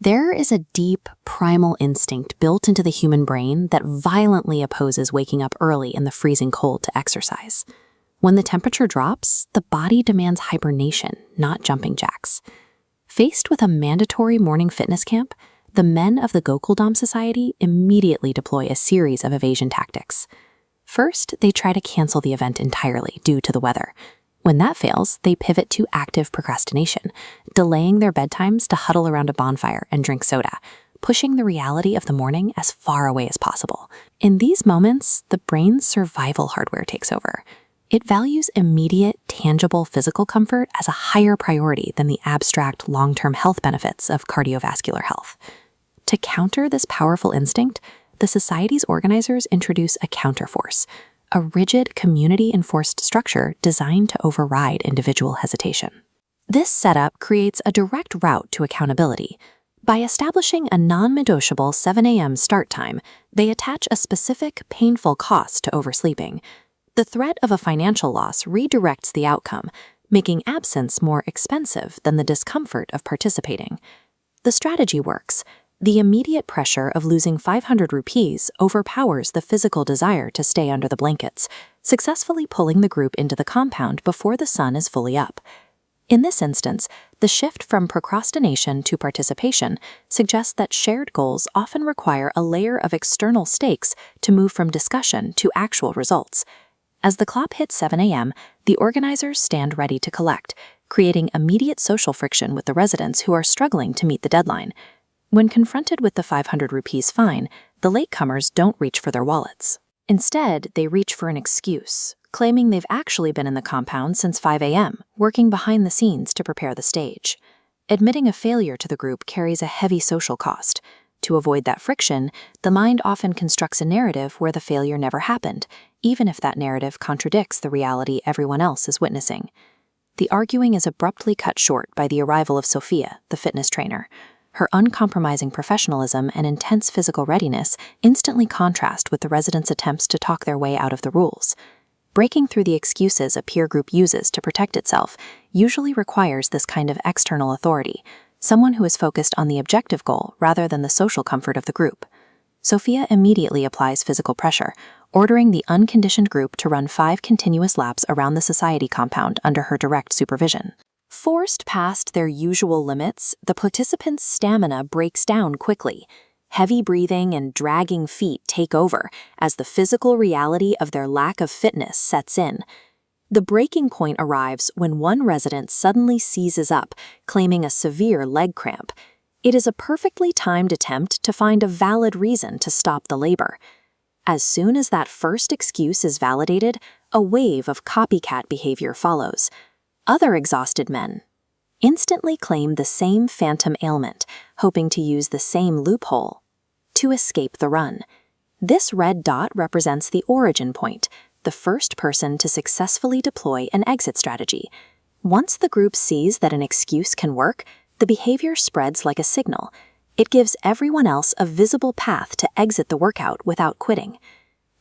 There is a deep, primal instinct built into the human brain that violently opposes waking up early in the freezing cold to exercise. When the temperature drops, the body demands hibernation, not jumping jacks. Faced with a mandatory morning fitness camp, the men of the Gokuldam Society immediately deploy a series of evasion tactics. First, they try to cancel the event entirely due to the weather. When that fails, they pivot to active procrastination, delaying their bedtimes to huddle around a bonfire and drink soda, pushing the reality of the morning as far away as possible. In these moments, the brain's survival hardware takes over. It values immediate, tangible physical comfort as a higher priority than the abstract, long-term health benefits of cardiovascular health. To counter this powerful instinct, the Society's organizers introduce a counterforce, a rigid, community-enforced structure designed to override individual hesitation. This setup creates a direct route to accountability. By establishing a non-negotiable 7 a.m. start time, they attach a specific, painful cost to oversleeping. The threat of a financial loss redirects the outcome, making absence more expensive than the discomfort of participating. The strategy works. The immediate pressure of losing 500 rupees overpowers the physical desire to stay under the blankets, successfully pulling the group into the compound before the sun is fully up. In this instance, the shift from procrastination to participation suggests that shared goals often require a layer of external stakes to move from discussion to actual results. As the clock hits 7 a.m., the organizers stand ready to collect, creating immediate social friction with the residents who are struggling to meet the deadline. When confronted with the 500 rupees fine, the latecomers don't reach for their wallets. Instead, they reach for an excuse, claiming they've actually been in the compound since 5 a.m., working behind the scenes to prepare the stage. Admitting a failure to the group carries a heavy social cost. To avoid that friction, the mind often constructs a narrative where the failure never happened, even if that narrative contradicts the reality everyone else is witnessing. The arguing is abruptly cut short by the arrival of Sophia, the fitness trainer. Her uncompromising professionalism and intense physical readiness instantly contrast with the residents' attempts to talk their way out of the rules. Breaking through the excuses a peer group uses to protect itself usually requires this kind of external authority, someone who is focused on the objective goal rather than the social comfort of the group. Sophia immediately applies physical pressure, ordering the unconditioned group to run 5 continuous laps around the Society compound under her direct supervision. Forced past their usual limits, the participants' stamina breaks down quickly. Heavy breathing and dragging feet take over as the physical reality of their lack of fitness sets in. The breaking point arrives when one resident suddenly seizes up, claiming a severe leg cramp. It is a perfectly timed attempt to find a valid reason to stop the labor. As soon as that first excuse is validated, a wave of copycat behavior follows. Other exhausted men instantly claim the same phantom ailment, hoping to use the same loophole to escape the run. This red dot represents the origin point, the first person to successfully deploy an exit strategy. Once the group sees that an excuse can work, the behavior spreads like a signal. It gives everyone else a visible path to exit the workout without quitting.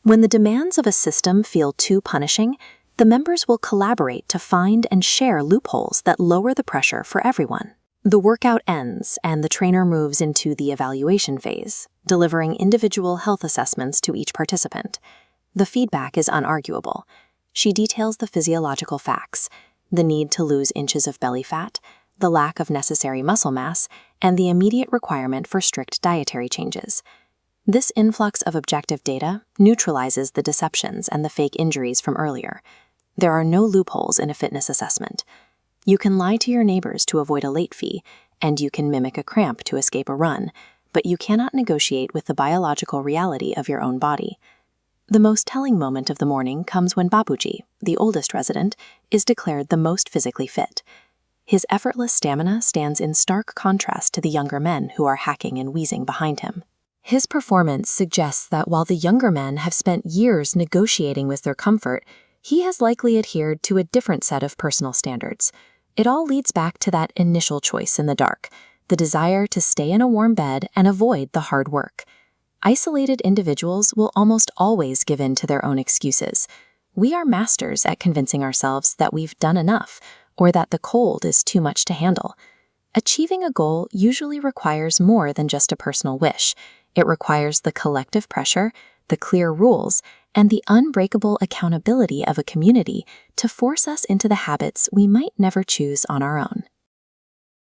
When the demands of a system feel too punishing, the members will collaborate to find and share loopholes that lower the pressure for everyone. The workout ends and the trainer moves into the evaluation phase, delivering individual health assessments to each participant. The feedback is unarguable. She details the physiological facts, the need to lose inches of belly fat, the lack of necessary muscle mass, and the immediate requirement for strict dietary changes. This influx of objective data neutralizes the deceptions and the fake injuries from earlier. There are no loopholes in a fitness assessment. You can lie to your neighbors to avoid a late fee, and you can mimic a cramp to escape a run, but you cannot negotiate with the biological reality of your own body. The most telling moment of the morning comes when Babuji, the oldest resident, is declared the most physically fit. His effortless stamina stands in stark contrast to the younger men who are hacking and wheezing behind him. His performance suggests that while the younger men have spent years negotiating with their comfort, he has likely adhered to a different set of personal standards. It all leads back to that initial choice in the dark, the desire to stay in a warm bed and avoid the hard work. Isolated individuals will almost always give in to their own excuses. We are masters at convincing ourselves that we've done enough, or that the cold is too much to handle. Achieving a goal usually requires more than just a personal wish. It requires the collective pressure, the clear rules, and the unbreakable accountability of a community to force us into the habits we might never choose on our own.